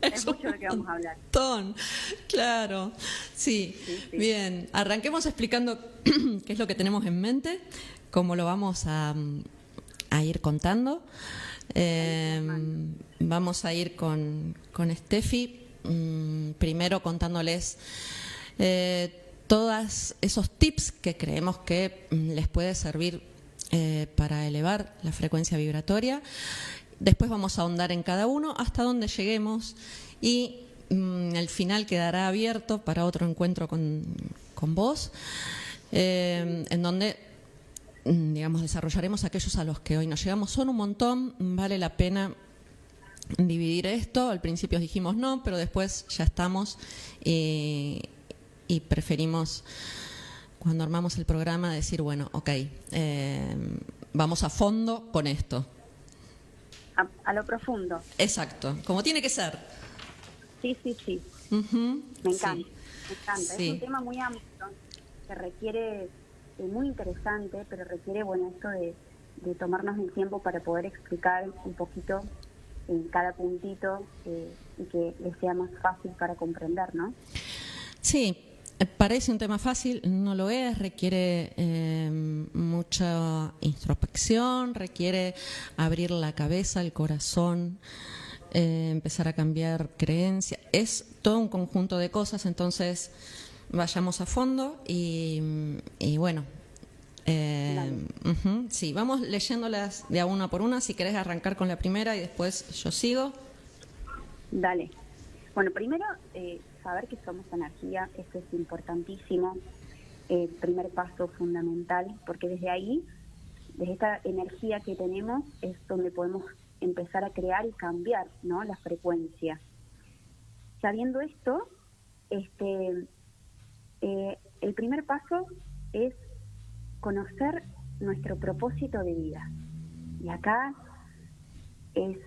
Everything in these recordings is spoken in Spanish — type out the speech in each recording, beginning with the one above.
Es mucho de lo que vamos a hablar. Montón, claro. Sí. Sí. Bien. Arranquemos explicando qué es lo que tenemos en mente, cómo lo vamos a ir contando. Vamos a ir con Steffi, primero contándoles todos esos tips que creemos que les puede servir para elevar la frecuencia vibratoria. Después vamos a ahondar en cada uno hasta donde lleguemos y el final quedará abierto para otro encuentro con vos, en donde digamos, desarrollaremos aquellos a los que hoy nos llegamos. Son un montón, vale la pena dividir esto. Al principio dijimos no, pero después ya estamos y preferimos, cuando armamos el programa, decir, bueno, ok, vamos a fondo con esto. A lo profundo. Exacto, como tiene que ser. Sí. Me encanta, Sí. me encanta. Sí. Es un tema muy amplio que requiere, muy interesante, pero requiere, bueno, esto de tomarnos el tiempo para poder explicar un poquito en cada puntito y que les sea más fácil para comprender, ¿no? Sí, parece un tema fácil, no lo es, requiere mucha introspección, requiere abrir la cabeza, el corazón, empezar a cambiar creencias. Es todo un conjunto de cosas, entonces vayamos a fondo y bueno. Sí, vamos leyéndolas de a una por una. Si querés arrancar con la primera y después yo sigo. Dale. Bueno, primero, saber que somos energía, esto es importantísimo. Primer paso fundamental, porque desde ahí, desde esta energía que tenemos, es donde podemos empezar a crear y cambiar, ¿no?, la frecuencia. Sabiendo esto, el primer paso es conocer nuestro propósito de vida. Y acá es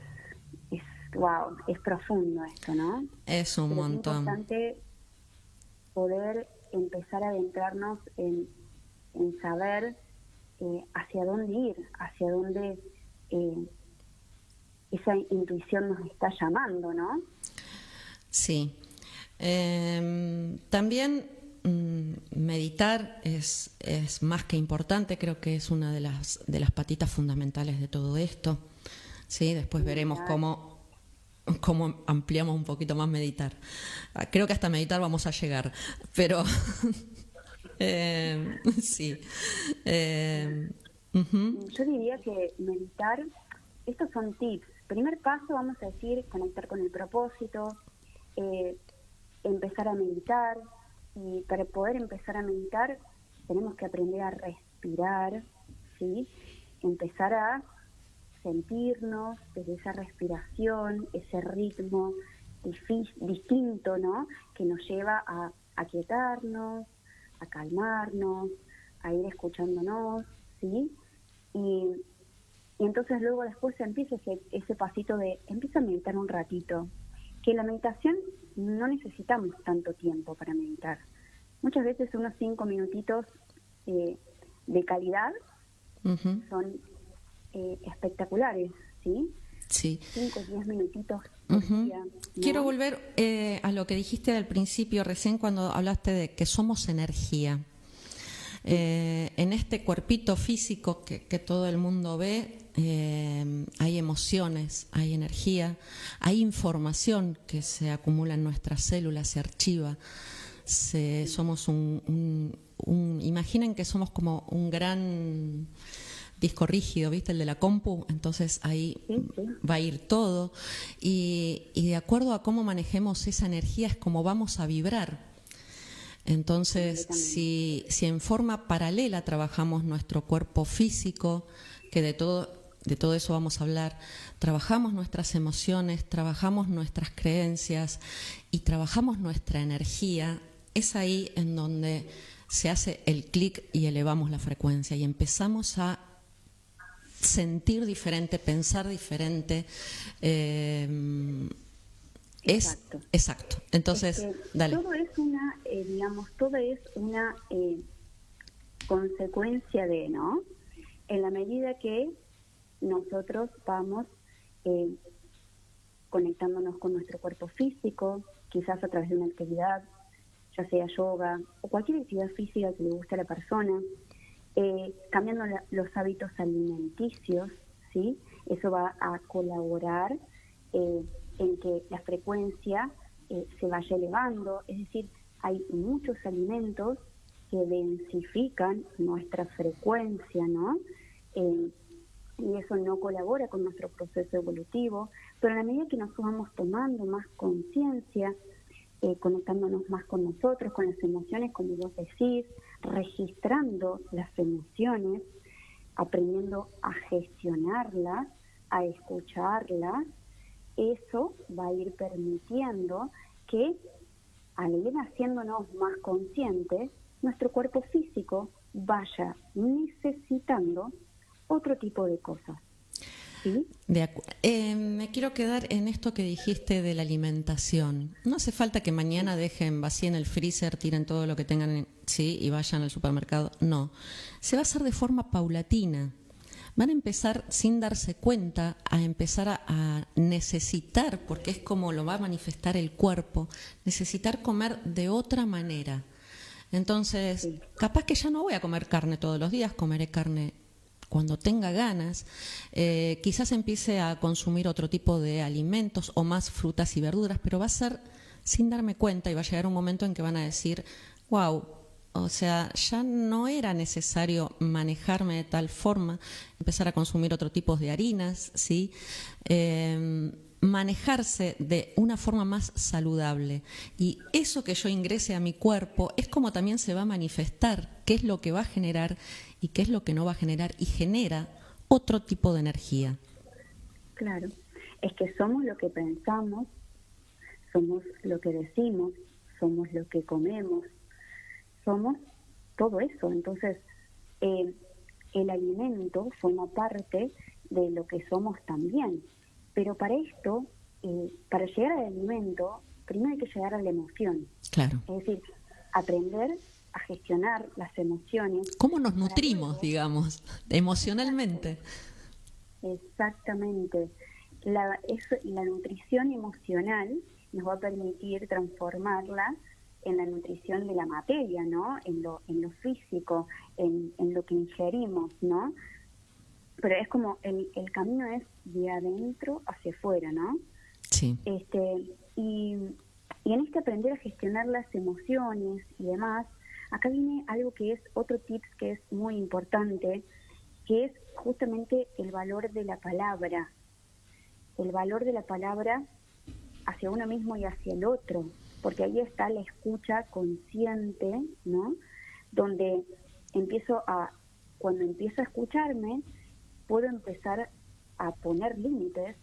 wow, es profundo esto, ¿no? Es un montón. Es importante poder empezar a adentrarnos en saber hacia dónde ir, hacia dónde esa intuición nos está llamando, ¿no? Sí. También meditar es más que importante, creo que es una de las patitas fundamentales de todo esto. Sí, después veremos cómo ampliamos un poquito más meditar. Creo que hasta meditar vamos a llegar, pero sí. Yo diría que meditar, estos son tips. Primer paso, vamos a decir, conectar con el propósito, empezar a meditar, y para poder empezar a meditar tenemos que aprender a respirar, ¿sí? Empezar a sentirnos desde esa respiración, ese ritmo distinto, ¿no?, que nos lleva a aquietarnos, a calmarnos, a ir escuchándonos, ¿sí? Y entonces luego después se empieza ese pasito de empieza a meditar un ratito, que la meditación no necesitamos tanto tiempo para meditar. Muchas veces unos 5 minutitos de calidad son espectaculares, ¿sí? Sí. 5 o 10 minutitos por día, ¿no? Quiero volver a lo que dijiste al principio, recién cuando hablaste de que somos energía. En este cuerpito físico que todo el mundo ve, hay emociones, hay energía, hay información que se acumula en nuestras células, se archiva. Somos imaginen que somos como un gran disco rígido, ¿viste? El de la compu, entonces ahí va a ir todo y de acuerdo a cómo manejemos esa energía es como vamos a vibrar. Entonces, si en forma paralela trabajamos nuestro cuerpo físico, que de todo eso vamos a hablar, trabajamos nuestras emociones, trabajamos nuestras creencias y trabajamos nuestra energía, es ahí en donde se hace el clic y elevamos la frecuencia y empezamos a sentir diferente, pensar diferente. Exacto. Entonces, dale. Todo es una, todo es una consecuencia de, ¿no? En la medida que nosotros vamos conectándonos con nuestro cuerpo físico, quizás a través de una actividad, ya sea yoga o cualquier actividad física que le guste a la persona, cambiando los hábitos alimenticios, ¿sí? Eso va a colaborar en que la frecuencia se vaya elevando, es decir, hay muchos alimentos que densifican nuestra frecuencia, ¿no? Y eso no colabora con nuestro proceso evolutivo, pero a la medida que nosotros vamos tomando más conciencia, conectándonos más con nosotros, con las emociones, como vos decís, registrando las emociones, aprendiendo a gestionarlas, a escucharlas, eso va a ir permitiendo que, al ir haciéndonos más conscientes, nuestro cuerpo físico vaya necesitando otro tipo de cosas. ¿Sí? Me quiero quedar en esto que dijiste de la alimentación. No hace falta que mañana dejen, vacíen el freezer, tiren todo lo que tengan, sí, y vayan al supermercado. No, se va a hacer de forma paulatina. Van a empezar, sin darse cuenta, a empezar a necesitar, porque es como lo va a manifestar el cuerpo, necesitar comer de otra manera. Entonces, Sí. capaz que ya no voy a comer carne todos los días, comeré carne cuando tenga ganas, quizás empiece a consumir otro tipo de alimentos o más frutas y verduras, pero va a ser sin darme cuenta y va a llegar un momento en que van a decir, wow, o sea, ya no era necesario manejarme de tal forma, empezar a consumir otro tipo de harinas, ¿sí? Manejarse de una forma más saludable. Y eso que yo ingrese a mi cuerpo es como también se va a manifestar, qué es lo que va a generar y qué es lo que no va a generar, y genera otro tipo de energía. Claro, es que somos lo que pensamos, somos lo que decimos, somos lo que comemos, somos todo eso. Entonces, el alimento forma parte de lo que somos también. Pero para esto, para llegar al alimento, primero hay que llegar a la emoción. Claro. Es decir, aprender a gestionar las emociones. ¿Cómo nos nutrimos, digamos, emocionalmente? Exactamente. La nutrición emocional nos va a permitir transformarla en la nutrición de la materia, ¿no? En lo físico, en lo que ingerimos, ¿no? Pero es como el camino es de adentro hacia afuera, ¿no? Sí. Y en este aprender a gestionar las emociones y demás, acá viene algo que es otro tips que es muy importante, que es justamente el valor de la palabra. El valor de la palabra hacia uno mismo y hacia el otro, porque ahí está la escucha consciente, ¿no? Donde cuando empiezo a escucharme, puedo empezar a poner límites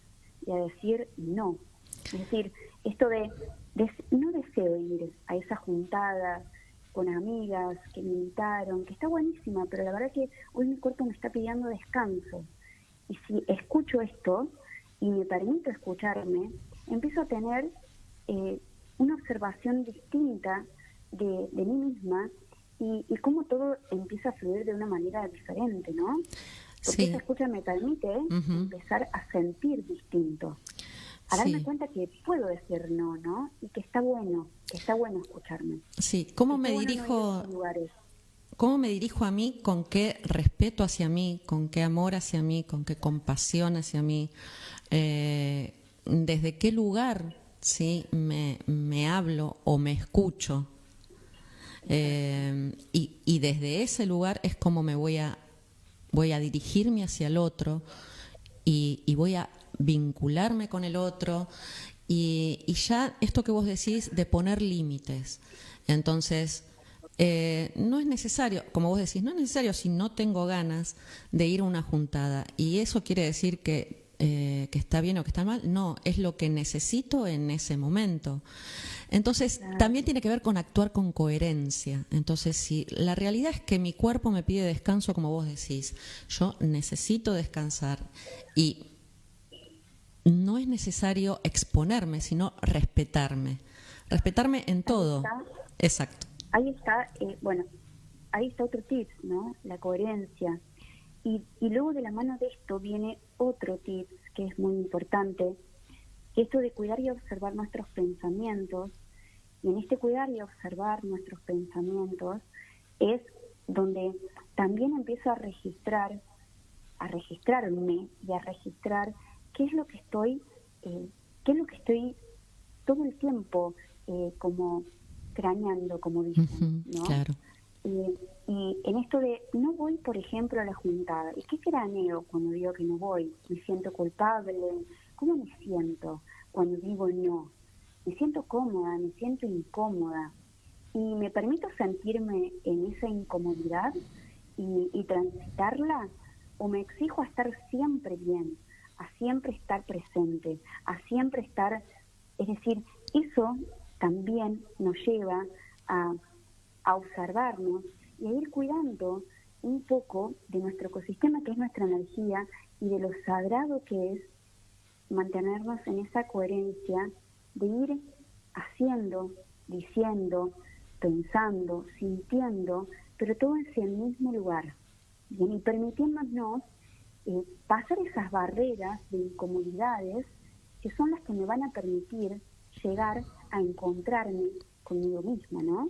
y a decir no. Es decir, esto de no deseo ir a esa juntada con amigas que me invitaron, que está buenísima, pero la verdad que hoy mi cuerpo me está pidiendo descanso. Y si escucho esto y me permito escucharme, empiezo a tener una observación distinta de mí misma y cómo todo empieza a fluir de una manera diferente, ¿no? Porque esa escucha me permite empezar a sentir distinto, a darme cuenta que puedo decir no, ¿no? Y que está bueno escucharme. Sí, ¿cómo me dirijo a mí? ¿Con qué respeto hacia mí? ¿Con qué amor hacia mí? ¿Con qué compasión hacia mí? ¿Desde qué lugar, sí, me hablo o me escucho? Y desde ese lugar es como me voy a dirigirme hacia el otro y voy a vincularme con el otro y ya esto que vos decís de poner límites. Entonces, no es necesario, como vos decís, no es necesario si no tengo ganas de ir a una juntada y eso quiere decir que está bien o que está mal. No, es lo que necesito en ese momento. Entonces, también tiene que ver con actuar con coherencia. Entonces, si la realidad es que mi cuerpo me pide descanso, como vos decís, yo necesito descansar y no es necesario exponerme, sino respetarme. Respetarme en todo. Exacto. Ahí está, ahí está otro tip, ¿no? La coherencia. Y luego de la mano de esto viene otro tip que es muy importante, esto de cuidar y observar nuestros pensamientos, y en este cuidar y observar nuestros pensamientos es donde también empiezo a registrarme y a registrar qué es lo que estoy todo el tiempo como craneando, como dicen, ¿no? Claro. Y en esto de no voy, por ejemplo, a la juntada, ¿y qué craneo cuando digo que no voy? ¿Me siento culpable? ¿Cómo me siento cuando digo no? ¿Me siento cómoda? ¿Me siento incómoda? Y me permito sentirme en esa incomodidad y transitarla, o me exijo a estar siempre bien, a siempre estar presente, a siempre estar, es decir, eso también nos lleva a observarnos y a ir cuidando un poco de nuestro ecosistema, que es nuestra energía, y de lo sagrado que es mantenernos en esa coherencia de ir haciendo, diciendo, pensando, sintiendo, pero todo hacia el mismo lugar. Bien, y permitiéndonos pasar esas barreras de incomodidades que son las que me van a permitir llegar a encontrarme conmigo misma, ¿no?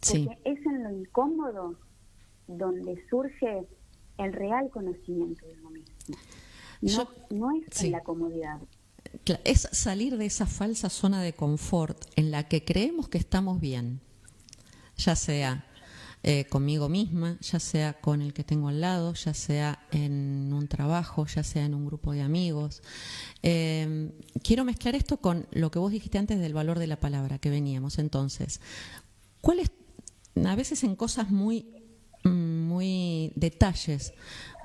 Sí. Porque es en lo incómodo donde surge el real conocimiento de uno mismo. No es en la comodidad. Es salir de esa falsa zona de confort en la que creemos que estamos bien, ya sea conmigo misma, ya sea con el que tengo al lado, ya sea en un trabajo, ya sea en un grupo de amigos. Quiero mezclar esto con lo que vos dijiste antes del valor de la palabra que veníamos. Entonces, ¿cuál es, a veces en cosas muy detalles,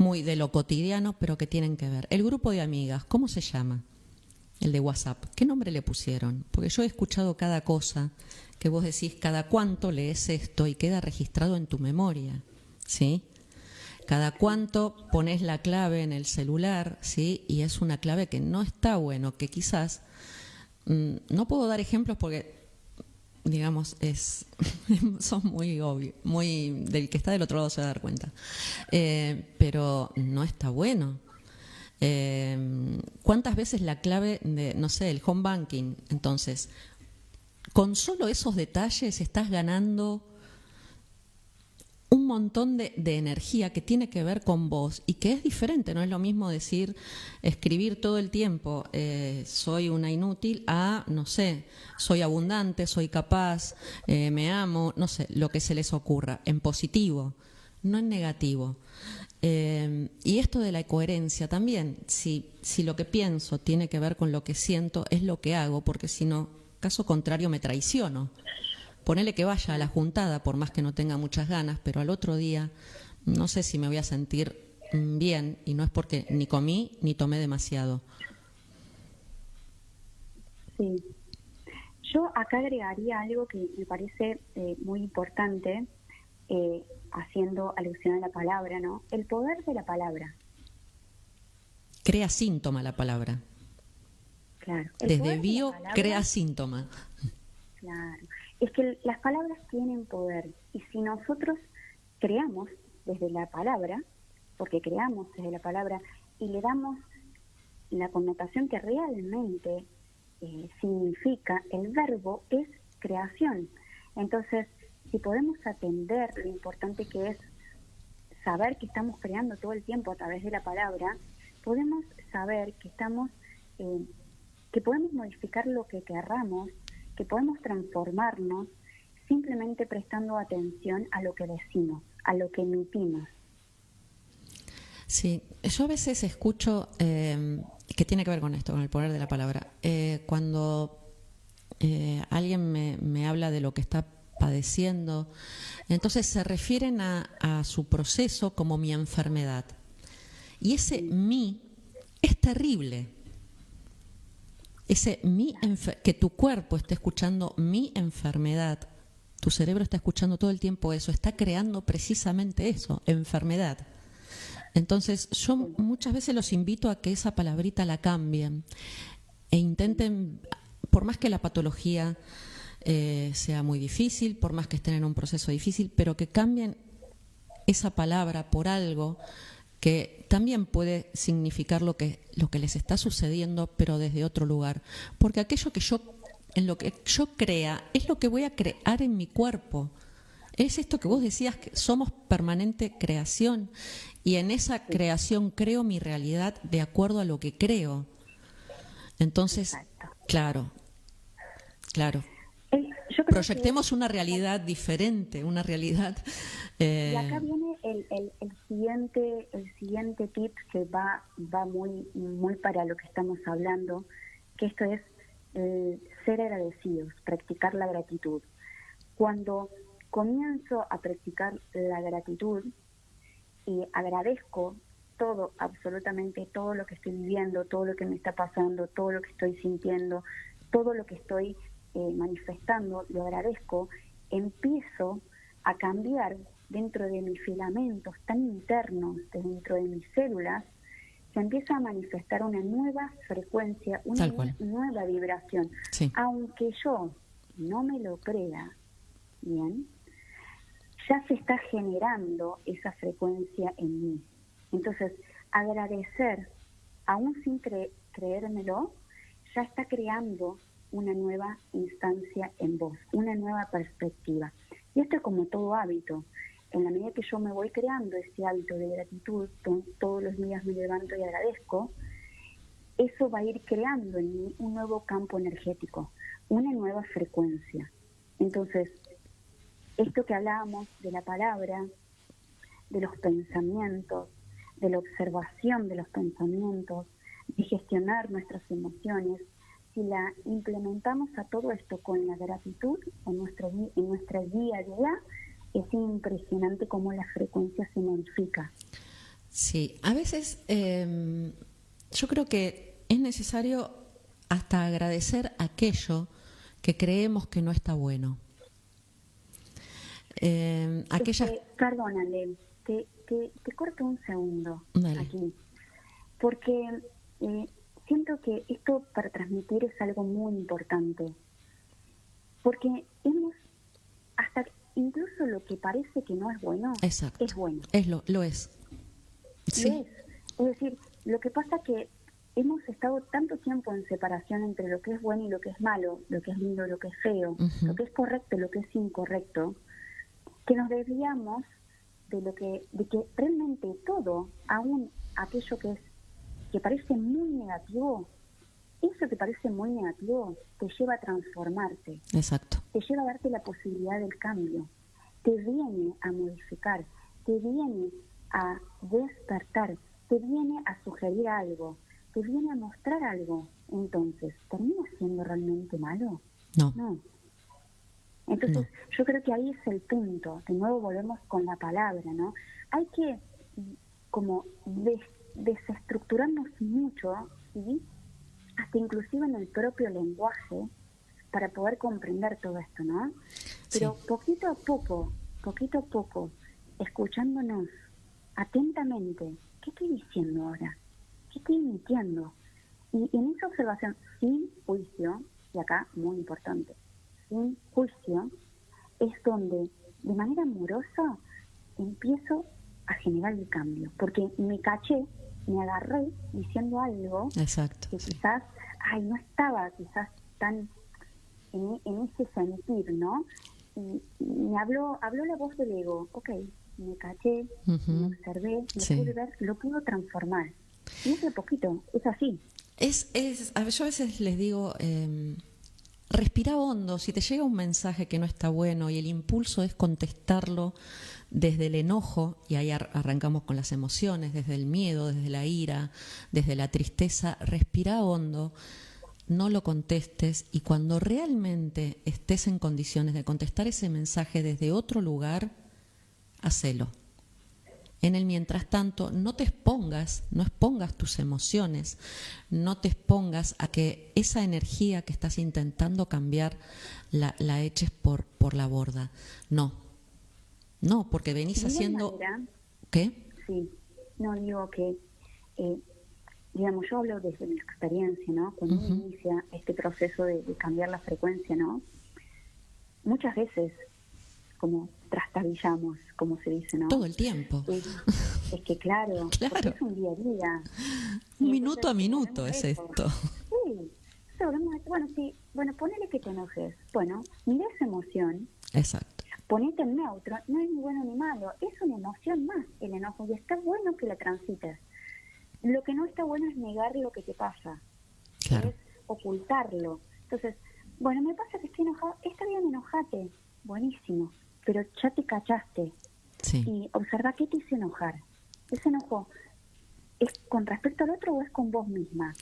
muy de lo cotidiano, pero que tienen que ver? El grupo de amigas, ¿cómo se llama? El de WhatsApp, ¿qué nombre le pusieron? Porque yo he escuchado cada cosa que vos decís, cada cuánto lees esto y queda registrado en tu memoria, ¿sí? Cada cuánto pones la clave en el celular, ¿sí? Y es una clave que no está bueno, que quizás, no puedo dar ejemplos porque, digamos, son muy obvios, muy, del que está del otro lado se va a dar cuenta, pero no está bueno. ¿Cuántas veces la clave de, no sé, el home banking? Entonces, con solo esos detalles estás ganando un montón de energía que tiene que ver con vos y que es diferente. No es lo mismo escribir todo el tiempo, soy una inútil, a, no sé, soy abundante, soy capaz, me amo, no sé, lo que se les ocurra, en positivo, no en negativo. Y esto de la coherencia también, si lo que pienso tiene que ver con lo que siento, es lo que hago, porque si no, caso contrario me traiciono. Ponele que vaya a la juntada, por más que no tenga muchas ganas, pero al otro día no sé si me voy a sentir bien, y no es porque ni comí ni tomé demasiado. Sí. Yo acá agregaría algo que me parece muy importante, haciendo alusión a la palabra, ¿no? El poder de la palabra. Crea síntoma la palabra. Claro. Desde bio crea síntoma. Claro. Es que las palabras tienen poder, y si nosotros creamos desde la palabra, porque creamos desde la palabra y le damos la connotación que realmente significa, el verbo es creación. Entonces, si podemos atender lo importante que es saber que estamos creando todo el tiempo a través de la palabra, podemos saber que que podemos modificar lo que querramos, que podemos transformarnos simplemente prestando atención a lo que decimos, a lo que emitimos. Sí, yo a veces escucho, que tiene que ver con esto, con el poder de la palabra, cuando alguien me habla de lo que está padeciendo, entonces se refieren a su proceso como mi enfermedad. Y ese mí es terrible. Que tu cuerpo esté escuchando mi enfermedad, tu cerebro está escuchando todo el tiempo eso, está creando precisamente eso, enfermedad. Entonces yo muchas veces los invito a que esa palabrita la cambien e intenten, por más que la patología sea muy difícil, por más que estén en un proceso difícil, pero que cambien esa palabra por algo que también puede significar lo que les está sucediendo, pero desde otro lugar. Porque aquello en lo que yo crea es lo que voy a crear en mi cuerpo. Es esto que vos decías, que somos permanente creación, y en esa creación creo mi realidad de acuerdo a lo que creo. Entonces, Exacto. claro. Yo creo Proyectemos una realidad diferente, una realidad... Y acá viene el siguiente tip que va muy para lo que estamos hablando, que esto es ser agradecidos, practicar la gratitud. Cuando comienzo a practicar la gratitud y agradezco todo, absolutamente todo lo que estoy viviendo, todo lo que me está pasando, todo lo que estoy sintiendo, todo lo que estoy manifestando, lo agradezco, empiezo a cambiar dentro de mis filamentos tan internos, dentro de mis células, se empieza a manifestar una nueva frecuencia, una nueva vibración. Sí. Aunque yo no me lo crea, bien, ya se está generando esa frecuencia en mí. Entonces, agradecer, aún sin creérmelo, ya está creando una nueva instancia en vos, una nueva perspectiva. Y esto es como todo hábito. En la medida que yo me voy creando ese hábito de gratitud, todos los días me levanto y agradezco, eso va a ir creando en mí un nuevo campo energético, una nueva frecuencia. Entonces, esto que hablábamos de la palabra, de los pensamientos, de la observación de los pensamientos, de gestionar nuestras emociones, si la implementamos a todo esto con la gratitud en nuestra día a día, es impresionante cómo la frecuencia se modifica. Sí, a veces yo creo que es necesario hasta agradecer aquello que creemos que no está bueno. Perdónale, te corto un segundo. Dale. Aquí, porque siento que esto para transmitir es algo muy importante, porque hasta incluso lo que parece que no es bueno, exacto, es bueno. Lo es. Sí. Es decir, lo que pasa que hemos estado tanto tiempo en separación entre lo que es bueno y lo que es malo, lo que es lindo, lo que es feo, Uh-huh. lo que es correcto, lo que es incorrecto, que nos desviamos de que realmente todo, aún aquello que parece muy negativo, eso que parece muy negativo te lleva a transformarte. Exacto. Te lleva a darte la posibilidad del cambio, te viene a modificar, te viene a despertar, te viene a sugerir algo, te viene a mostrar algo. Entonces, ¿termina siendo realmente malo? No. Entonces, yo creo que ahí es el punto. De nuevo volvemos con la palabra, ¿no? Hay que como desestructurarnos mucho, ¿sí? Hasta inclusive en el propio lenguaje, para poder comprender todo esto, ¿no? Pero sí. poquito a poco, escuchándonos atentamente, ¿qué estoy diciendo ahora? ¿Qué estoy emitiendo? Y en esa observación, sin juicio, y acá muy importante, sin juicio, es donde de manera amorosa empiezo a generar el cambio, porque me caché, me agarré diciendo algo. Exacto, que sí. quizás, no estaba quizás tan en ese sentir, ¿no? Y me habló la voz del ego. Ok, me caché, Uh-huh. me observé, me Sí. pude ver, lo puedo transformar. Y es de poquito, es así. Yo a veces les digo, respira hondo. Si te llega un mensaje que no está bueno y el impulso es contestarlo desde el enojo, y ahí arrancamos con las emociones, desde el miedo, desde la ira, desde la tristeza, respira hondo, no lo contestes, y cuando realmente estés en condiciones de contestar ese mensaje desde otro lugar, hacelo. En el mientras tanto, no expongas tus emociones, no te expongas a que esa energía que estás intentando cambiar la eches por la borda. No, porque venís haciendo... ¿Qué? Sí, no digo que, digamos, yo hablo desde mi experiencia, ¿no? Cuando uno inicia este proceso de cambiar la frecuencia, ¿no? Muchas veces como trastabillamos, como se dice, ¿no? Todo el tiempo. Es que claro, porque es un día a día. Un Y minuto a entonces minuto volvemos es a eso. esto. Sí, entonces volvemos a esto. Bueno, sí, bueno, ponele que te enojes. Bueno, mira esa emoción, Exacto. ponete en neutro, no es ni bueno ni malo, es una emoción más el enojo y está bueno que la transites. Lo que no está bueno es negar lo que te pasa, Claro. es ocultarlo. Entonces, bueno, me pasa que estoy enojado, está bien, enojate, buenísimo, pero ya te cachaste Sí. y observa qué te hizo enojar. Ese enojo, ¿es con respecto al otro o es con vos misma?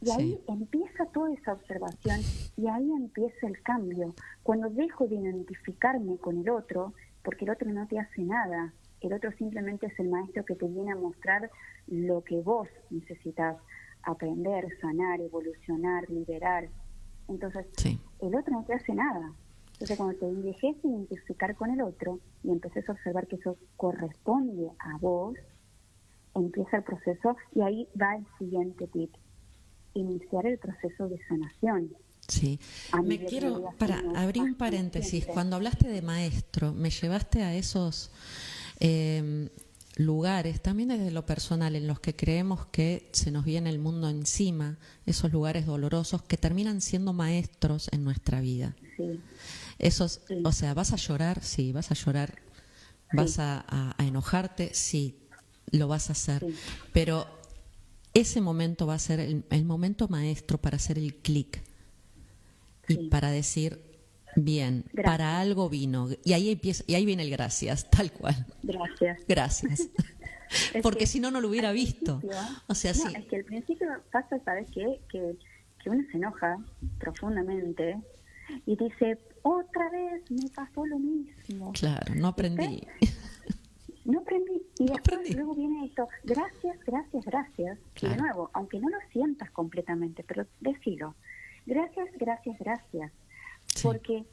Y ahí Sí. empieza toda esa observación y ahí empieza el cambio. Cuando dejo de identificarme con el otro, porque el otro no te hace nada, el otro simplemente es el maestro que te viene a mostrar lo que vos necesitas aprender, sanar, evolucionar, liberar. Entonces, Sí. el otro no te hace nada. Entonces, cuando te dejes de identificar con el otro y empeces a observar que eso corresponde a vos, empieza el proceso y ahí va el siguiente tip, iniciar el proceso de sanación. Sí, me quiero, para abrir un paréntesis, cuando hablaste de maestro, me llevaste a esos lugares, también desde lo personal, en los que creemos que se nos viene el mundo encima, esos lugares dolorosos que terminan siendo maestros en nuestra vida. Sí. Esos, Sí. o sea, ¿vas a llorar? Sí, vas a llorar. Sí. ¿Vas a enojarte? Sí, lo vas a hacer. Sí. Pero ese momento va a ser el momento maestro para hacer el clic. Y Sí. para decir, bien, Gracias. para algo vino. Y ahí empieza, y ahí viene el gracias, tal cual. Gracias. Gracias. Porque si no, no lo hubiera visto. O sea, no, sí. es que al principio pasa, ¿sabes qué? Que uno se enoja profundamente y dice, otra vez me pasó lo mismo. Claro, no aprendí. No aprendí. Y No después aprendí. luego viene esto, gracias, gracias, gracias. Claro. Y de nuevo, aunque no lo sientas completamente, pero decilo. Gracias, gracias, gracias. Sí. Porque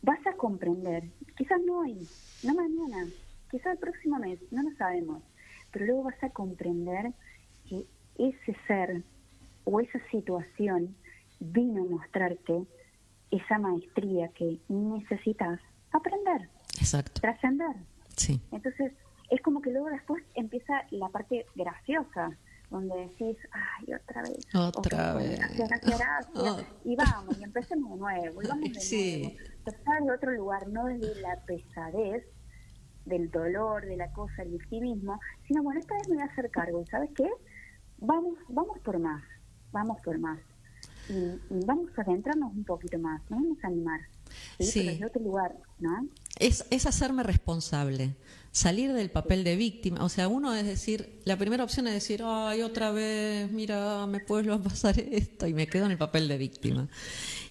vas a comprender, quizás no hoy, no mañana, quizás el próximo mes, no lo sabemos, pero luego vas a comprender que ese ser o esa situación vino a mostrarte esa maestría que necesitas aprender, Exacto. trascender. Sí. Entonces, es como que luego después empieza la parte graciosa, donde decís, ay, otra vez. Otra Okay, vez. Gracias. Y vamos, y empecemos de nuevo, y vamos de Sí. nuevo. Empezar de otro lugar, no desde la pesadez, del dolor, de la cosa, del victimismo, sino, bueno, esta vez me voy a hacer cargo, ¿y sabes qué? Vamos por más, y vamos a adentrarnos un poquito más, nos vamos a animar, ¿sí? Pero desde otro lugar, ¿no? Es hacerme responsable, salir del papel de víctima. O sea, uno es decir, la primera opción es decir, ay, otra vez, mira, me puedo pasar esto, y me quedo en el papel de víctima.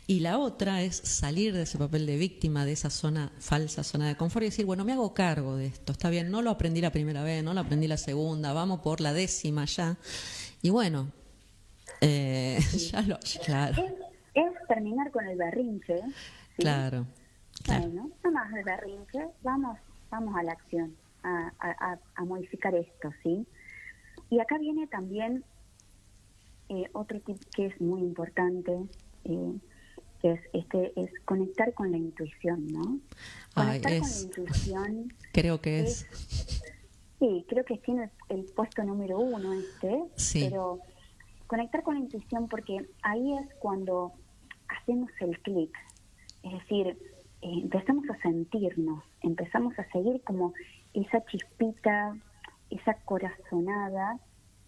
Y la otra es salir de ese papel de víctima, de esa zona, falsa zona de confort, y decir, bueno, me hago cargo de esto, está bien, no lo aprendí la primera vez, no lo aprendí la segunda, vamos por la 10ª ya. Y bueno, Sí. claro. Es terminar con el berrinche, ¿sí? Claro. Bueno, no más el berrinche, vamos a la acción, a modificar esto, ¿sí? Y acá viene también otro tip que es muy importante, que es conectar con la intuición, ¿no? Conectar con la intuición. Creo que es. Sí, creo que tiene el puesto número 1 sí. Pero conectar con la intuición, porque ahí es cuando hacemos el clic, es decir, empezamos a sentirnos, empezamos a seguir como esa chispita, esa corazonada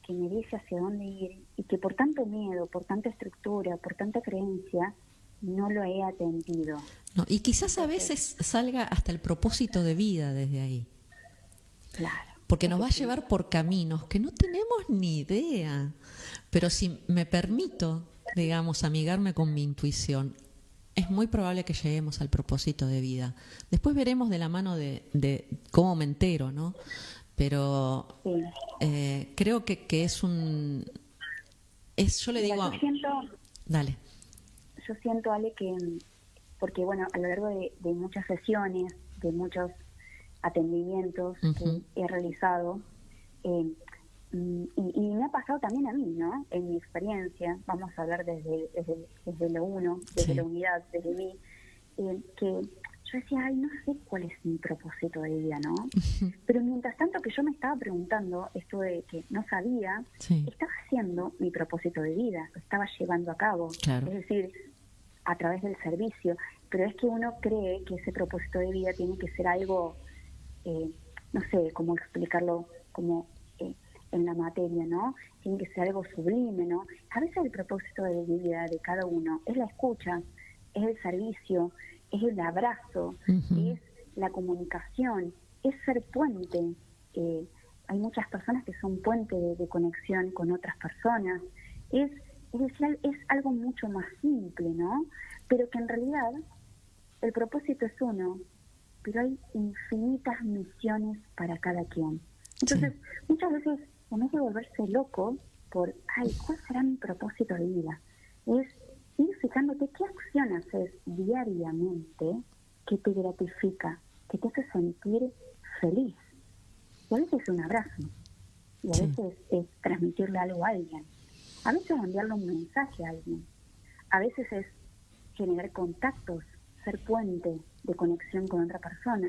que me dice hacia dónde ir, y que por tanto miedo, por tanta estructura, por tanta creencia, no lo he atendido. No, y quizás a veces salga hasta el propósito de vida desde ahí. Claro. Porque nos va a llevar por caminos que no tenemos ni idea. Pero si me permito, digamos, amigarme con mi intuición, es muy probable que lleguemos al propósito de vida. Después veremos de la mano de cómo me entero, ¿no? Pero sí. Creo que es un... yo le digo... Dale. Yo siento, Ale, que... Porque, bueno, a lo largo de muchas sesiones, de muchos atendimientos que he realizado, y me ha pasado también a mí, ¿no? En mi experiencia, vamos a hablar desde lo uno, desde la unidad, desde mí, que yo decía, ay, no sé cuál es mi propósito de vida, ¿no? Pero mientras tanto que yo me estaba preguntando esto de que no sabía, estaba haciendo mi propósito de vida, lo estaba llevando a cabo. Claro. Es decir, a través del servicio. Pero es que uno cree que ese propósito de vida tiene que ser algo, no sé cómo explicarlo, como en la materia, ¿no? Tiene que ser algo sublime, ¿no? A veces el propósito de vida de cada uno es la escucha, es el servicio, es el abrazo, es la comunicación, es ser puente. Hay muchas personas que son puente de conexión con otras personas. Es decir, es algo mucho más simple, ¿no? Pero que en realidad el propósito es uno, pero hay infinitas misiones para cada quien. Entonces, muchas veces, en vez de volverse loco por, ay, ¿cuál será mi propósito de vida? Es ir fijándote qué acción haces diariamente que te gratifica, que te hace sentir feliz. Y a veces es un abrazo, y a veces es transmitirle algo a alguien, a veces es enviarle un mensaje a alguien, a veces es generar contactos, ser puente de conexión con otra persona.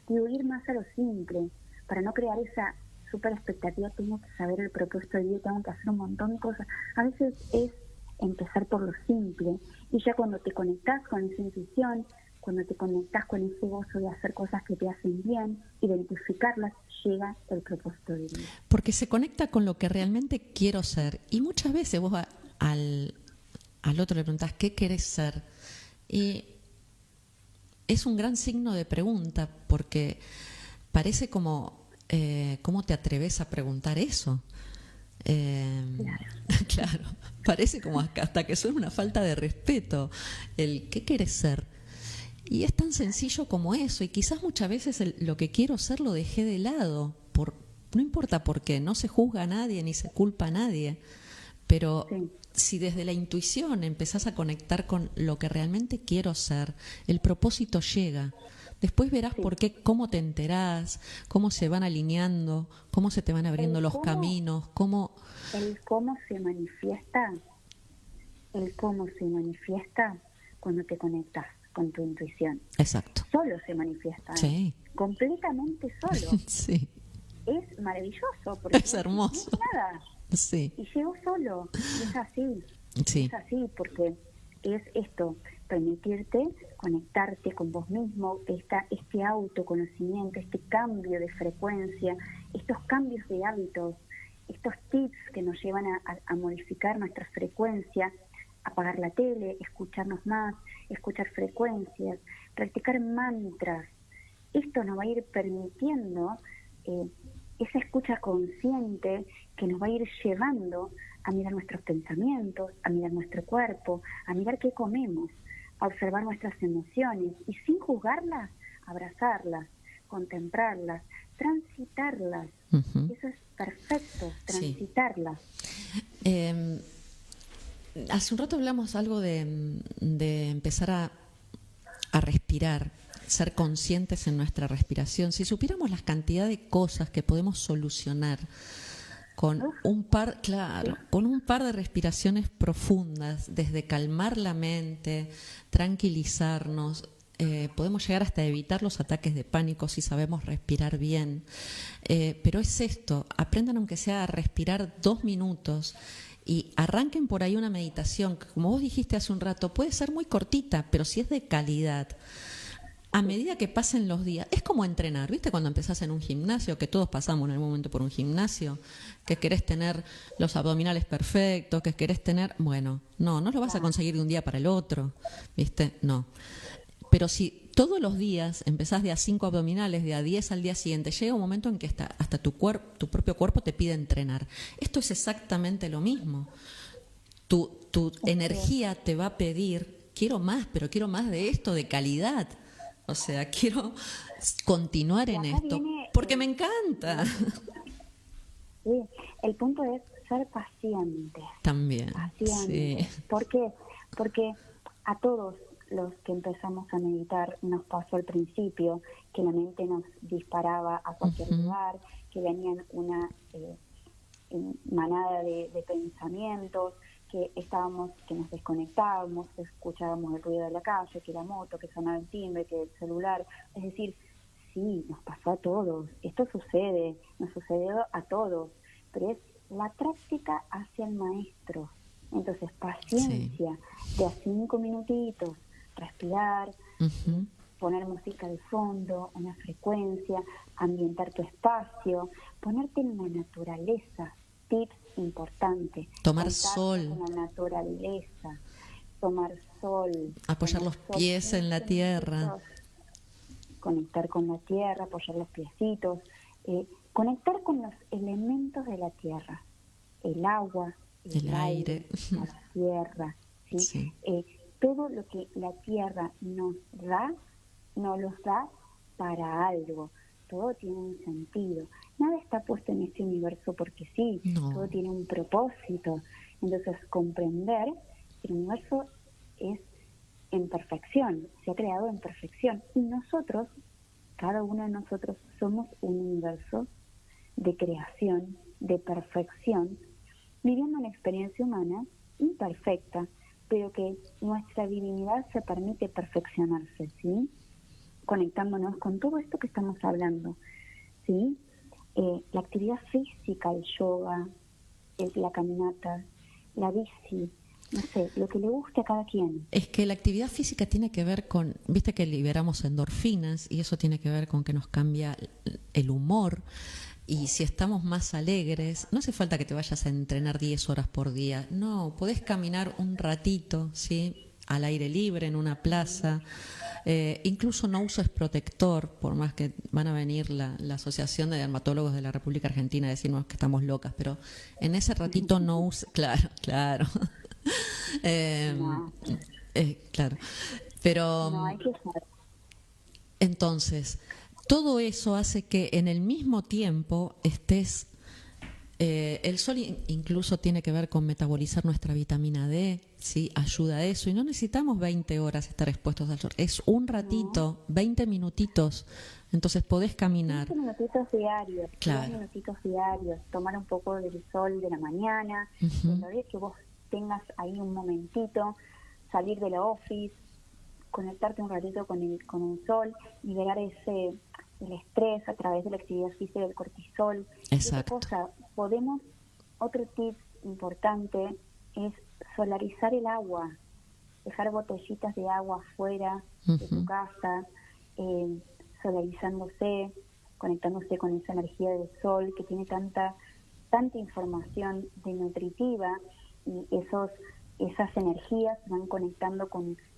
Digo, ir más a lo simple, para no crear esa super expectativa, tengo que saber el propósito de vida, tengo que hacer un montón de cosas. A veces es empezar por lo simple, y ya cuando te conectás con esa intuición, cuando te conectás con ese gozo de hacer cosas que te hacen bien, identificarlas, llega el propósito de vida. Porque se conecta con lo que realmente quiero ser. Y muchas veces vos al otro le preguntás, ¿qué querés ser? Y es un gran signo de pregunta, porque parece como, ¿cómo te atreves a preguntar eso? Claro, parece como hasta que suena una falta de respeto. El ¿qué querés ser? Y es tan sencillo como eso, y quizás muchas veces lo que quiero ser lo dejé de lado, no importa por qué, no se juzga a nadie ni se culpa a nadie, pero si desde la intuición empezás a conectar con lo que realmente quiero ser, el propósito llega. Después verás por qué, cómo te enterás, cómo se van alineando, cómo se te van abriendo los caminos, cómo... El cómo se manifiesta cuando te conectas con tu intuición. Exacto. Solo se manifiesta. Completamente solo. Sí. Es maravilloso. Porque es hermoso. No es nada. Sí. Y llegó solo. Es así. Sí. Es así porque es esto, permitirte conectarte con vos mismo, este autoconocimiento, este cambio de frecuencia, estos cambios de hábitos, estos tips que nos llevan a modificar nuestra frecuencia, apagar la tele, escucharnos más, escuchar frecuencias, practicar mantras. Esto nos va a ir permitiendo esa escucha consciente que nos va a ir llevando a mirar nuestros pensamientos, a mirar nuestro cuerpo, a mirar qué comemos, a observar nuestras emociones y sin juzgarlas, abrazarlas, contemplarlas, transitarlas. Eso es perfecto, transitarlas. Sí. Hace un rato hablamos algo de empezar a respirar, ser conscientes en nuestra respiración. Si supiéramos las cantidades de cosas que podemos solucionar con un par de respiraciones profundas, desde calmar la mente, tranquilizarnos, podemos llegar hasta evitar los ataques de pánico si sabemos respirar bien. Pero es esto, aprendan aunque sea a respirar 2 minutos y arranquen por ahí una meditación que, como vos dijiste hace un rato, puede ser muy cortita, pero si es de calidad. A medida que pasen los días, es como entrenar, ¿viste? Cuando empezás en un gimnasio, que todos pasamos en algún momento por un gimnasio, que querés tener los abdominales perfectos, que querés tener... Bueno, no lo vas a conseguir de un día para el otro, ¿viste? No. Pero si todos los días empezás de a 5 abdominales, de a 10 al día siguiente, llega un momento en que hasta tu propio cuerpo te pide entrenar. Esto es exactamente lo mismo. Tu energía te va a pedir, quiero más, pero quiero más de esto, de calidad. O sea, quiero continuar en esto, porque me encanta. Sí, el punto es ser paciente. También, sí. ¿Por qué? Porque a todos los que empezamos a meditar nos pasó al principio que la mente nos disparaba a cualquier lugar, que venían una manada de pensamientos, que nos desconectábamos, escuchábamos el ruido de la calle, que la moto, que sonaba el timbre, que el celular. Es decir, sí, nos pasó a todos. Esto sucede, nos sucedió a todos, pero es la práctica hacia el maestro. Entonces, paciencia, de a 5 minutitos, respirar, poner música de fondo, una frecuencia, ambientar tu espacio, ponerte en la naturaleza. Tips importante. Tomar sol. Con la naturaleza, tomar sol. Apoyar los pies en la tierra. Conectar con la tierra, apoyar los piecitos. Conectar con los elementos de la tierra. El agua, el aire, la tierra. ¿Sí? Sí. Todo lo que la tierra nos los da para algo. Todo tiene un sentido. Nada está puesto en este universo porque sí. No. Todo tiene un propósito. Entonces, comprender que el universo es en perfección, se ha creado en perfección. Y nosotros, cada uno de nosotros, somos un universo de creación, de perfección, viviendo una experiencia humana imperfecta, pero que nuestra divinidad se permite perfeccionarse, ¿sí? Conectándonos con todo esto que estamos hablando, ¿sí? La actividad física, el yoga, la caminata, la bici, no sé, lo que le guste a cada quien. Es que la actividad física tiene que ver con, viste que liberamos endorfinas y eso tiene que ver con que nos cambia el humor. Y si estamos más alegres, no hace falta que te vayas a entrenar 10 horas por día. No, podés caminar un ratito, ¿sí? Al aire libre, en una plaza. Incluso no uses protector, por más que van a venir la Asociación de Dermatólogos de la República Argentina a decirnos que estamos locas, pero en ese ratito no uses... Claro. No. Claro. Pero... No, hay que saber. Entonces... Todo eso hace que en el mismo tiempo estés... el sol incluso tiene que ver con metabolizar nuestra vitamina D, ¿sí? Ayuda a eso. Y no necesitamos 20 horas estar expuestos al sol. Es un ratito, 20 minutitos. Entonces podés caminar. 20 minutitos diarios, claro. 10 minutitos diarios. Tomar un poco del sol de la mañana. Lo de que vos tengas ahí un momentito. Salir de la office. Conectarte un ratito con el sol. Liberar el estrés a través de la actividad física del cortisol. Exacto. Otro tip importante es solarizar el agua, dejar botellitas de agua afuera de tu casa, solarizándose, conectándose con esa energía del sol que tiene tanta información nutritiva, y esas energías van conectando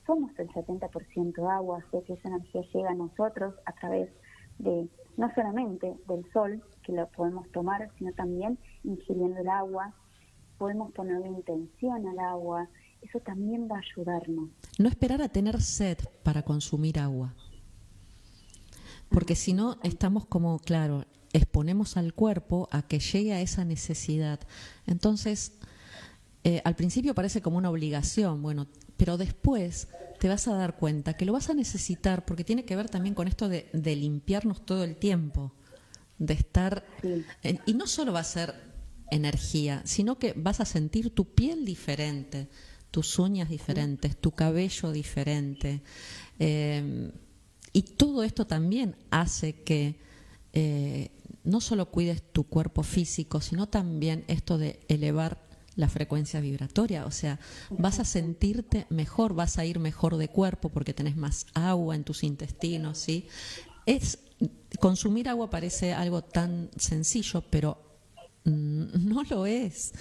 somos el 70% agua, así que esa energía llega a nosotros a través de, no solamente del sol, que lo podemos tomar, sino también ingiriendo el agua. Podemos ponerle intención al agua, eso también va a ayudarnos. No esperar a tener sed para consumir agua, porque si no estamos exponemos al cuerpo a que llegue a esa necesidad. Entonces, al principio parece como una obligación, pero después te vas a dar cuenta que lo vas a necesitar, porque tiene que ver también con esto de limpiarnos todo el tiempo, de estar... Sí. Y no solo va a ser energía, sino que vas a sentir tu piel diferente, tus uñas diferentes, tu cabello diferente. Y todo esto también hace que no solo cuides tu cuerpo físico, sino también esto de elevar la frecuencia vibratoria, o sea, vas a sentirte mejor, vas a ir mejor de cuerpo porque tenés más agua en tus intestinos, ¿sí? Consumir agua parece algo tan sencillo, pero no lo es.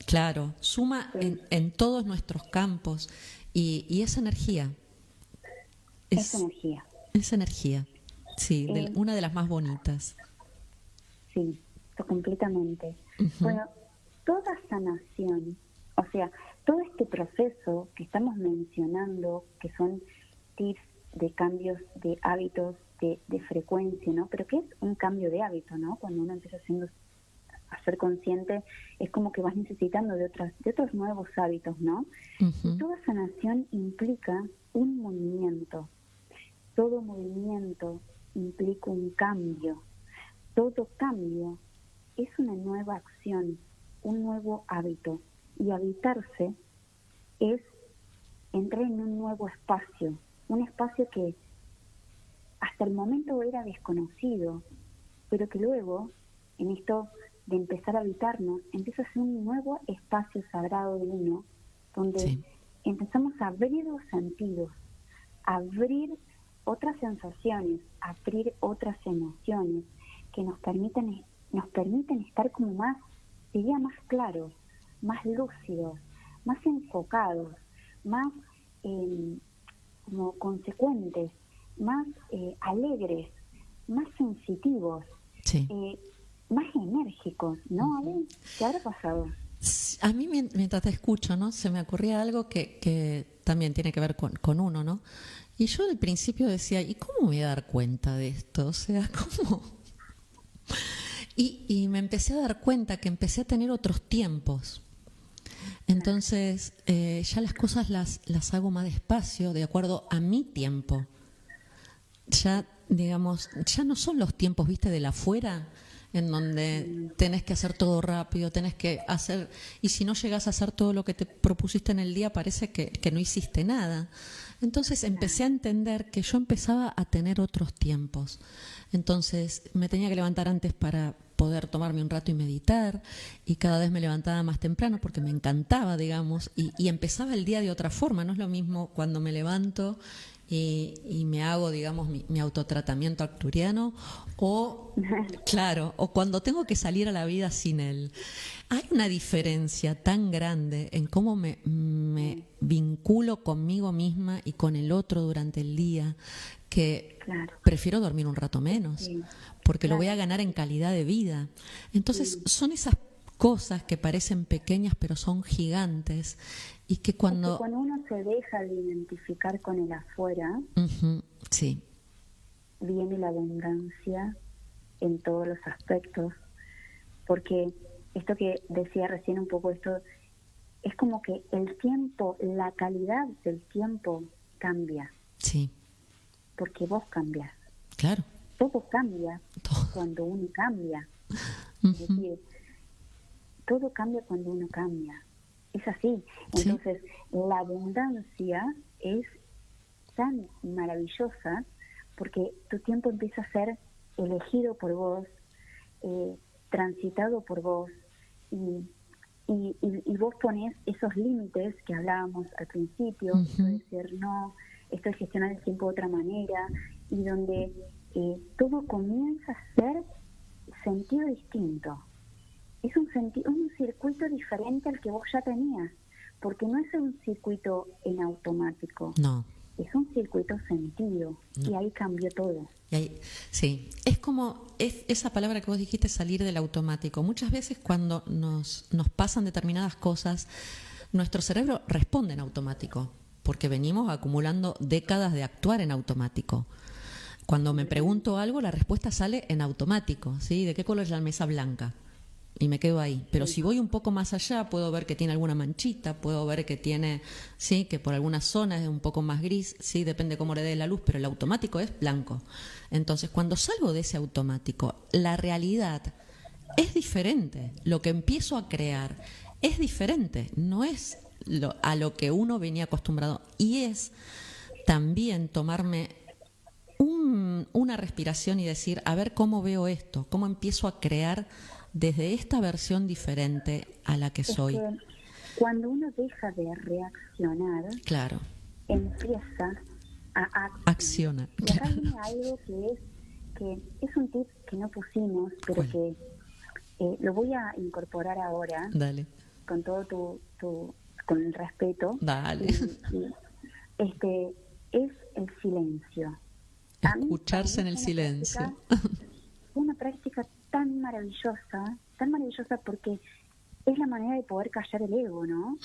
Claro, suma en todos nuestros campos y esa energía. Es energía. Es energía, sí, una de las más bonitas. Sí, completamente. Bueno, toda sanación, o sea, todo este proceso que estamos mencionando, que son tips de cambios de hábitos, de frecuencia, ¿no? Pero ¿qué es un cambio de hábito, no? Cuando uno empieza a ser consciente, es como que vas necesitando de otros nuevos hábitos, ¿no? Y toda sanación implica un movimiento. Todo movimiento implica un cambio. Todo cambio es una nueva acción. un nuevo hábito. Y habitarse es entrar en un nuevo espacio, un espacio que hasta el momento era desconocido, pero que luego, en esto de empezar a habitarnos, empieza a ser un nuevo espacio sagrado de uno, donde empezamos a abrir los sentidos, a abrir otras sensaciones, a abrir otras emociones que nos permiten estar como más, diría, más claros, más lúcidos, más enfocados, más como consecuentes, más alegres, más sensitivos, más enérgicos, ¿no? A ver, ¿qué habrá pasado? A mí mientras te escucho, ¿no? Se me ocurría algo que también tiene que ver con uno, ¿no? Y yo al principio decía, ¿y cómo me voy a dar cuenta de esto? O sea, ¿cómo? Y me empecé a dar cuenta que empecé a tener otros tiempos. Entonces, ya las cosas las hago más despacio, de acuerdo a mi tiempo. Ya, digamos, ya no son los tiempos, ¿viste?, de la afuera, en donde tenés que hacer todo rápido, tenés que hacer, y si no llegas a hacer todo lo que te propusiste en el día, parece que no hiciste nada. Entonces empecé a entender que yo empezaba a tener otros tiempos. Entonces me tenía que levantar antes para poder tomarme un rato y meditar, y cada vez me levantaba más temprano porque me encantaba, digamos, y empezaba el día de otra forma. No es lo mismo cuando me levanto y me hago, digamos, mi autotratamiento arcturiano, o, claro, o cuando tengo que salir a la vida sin él. Hay una diferencia tan grande en cómo me vinculo conmigo misma y con el otro durante el día, que prefiero dormir un rato menos, porque lo voy a ganar en calidad de vida. Entonces, son esas cosas que parecen pequeñas pero son gigantes, y que cuando uno se deja de identificar con el afuera, viene la abundancia en todos los aspectos, porque esto que decía recién un poco, esto es como que el tiempo, la calidad del tiempo cambia. Sí. Porque vos cambias. Claro. Todo cambia cuando uno cambia. Es decir, todo cambia cuando uno cambia. Es así. Entonces, la abundancia es tan maravillosa porque tu tiempo empieza a ser elegido por vos, transitado por vos, y vos ponés esos límites que hablábamos al principio, de decir, no, esto es gestionar el tiempo de otra manera, y donde todo comienza a ser sentido distinto. Es un circuito diferente al que vos ya tenías, porque no es un circuito en automático. No. Es un circuito sentido, y ahí cambió todo. Sí, es como esa palabra que vos dijiste, salir del automático. Muchas veces cuando nos pasan determinadas cosas, nuestro cerebro responde en automático, porque venimos acumulando décadas de actuar en automático. Cuando me pregunto algo, la respuesta sale en automático, ¿sí? ¿De qué color es la mesa blanca? Y me quedo ahí. Pero si voy un poco más allá, puedo ver que tiene alguna manchita, puedo ver que tiene, sí, que por algunas zonas es un poco más gris, sí, depende cómo le dé la luz, pero el automático es blanco. Entonces, cuando salgo de ese automático, la realidad es diferente. Lo que empiezo a crear es diferente, no es a lo que uno venía acostumbrado. Y es también tomarme una respiración y decir, a ver cómo veo esto, cómo empiezo a crear desde esta versión diferente a la que soy. Que cuando uno deja de reaccionar, empieza a accionar. Y acá viene algo que es un tip que no pusimos, pero que lo voy a incorporar ahora. Dale. Con todo con el respeto. Dale. Es el silencio. Escucharse en el silencio. Una práctica tan maravillosa porque es la manera de poder callar el ego, ¿no?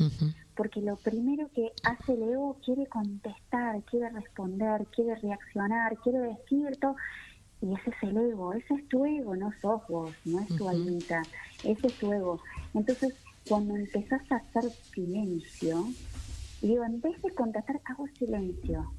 Porque lo primero que hace el ego, quiere contestar, quiere responder, quiere reaccionar, quiere decir todo, y ese es el ego, ese es tu ego, no sos vos, no es tu almita, ese es tu ego. Entonces, cuando empezás a hacer silencio, digo, en vez de contestar, hago silencio.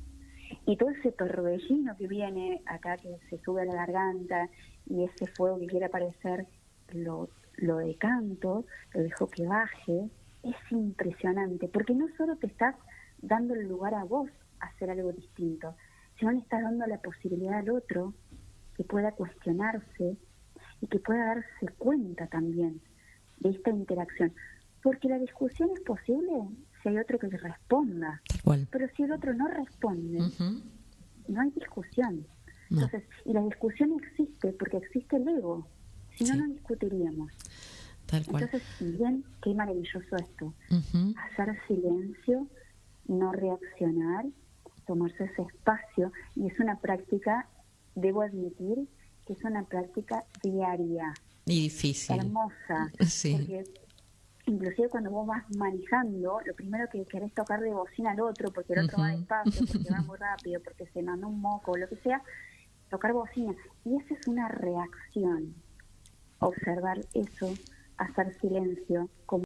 Y todo ese torbellino que viene acá, que se sube a la garganta, y ese fuego que quiere aparecer, lo lo decanto, lo dejo que baje, es impresionante, porque no solo te estás dando el lugar a vos a hacer algo distinto, sino le estás dando la posibilidad al otro que pueda cuestionarse y que pueda darse cuenta también de esta interacción. Porque la discusión es posible si hay otro que le responda. Tal cual. Pero si el otro no responde, no hay discusión. No. Entonces, y la discusión existe porque existe el ego. Si no, Sí. no discutiríamos. Tal cual. Entonces, bien, qué maravilloso esto. Ujú. Hacer silencio, no reaccionar, tomarse ese espacio. Y es una práctica, debo admitir, que es una práctica diaria. Y difícil. Hermosa. Sí. Porque inclusive cuando vos vas manejando, lo primero que querés tocar de bocina al otro, porque el otro va despacio, porque va muy rápido, porque se mandó un moco o lo que sea, tocar bocina. Y esa es una reacción. Observar eso, hacer silencio, como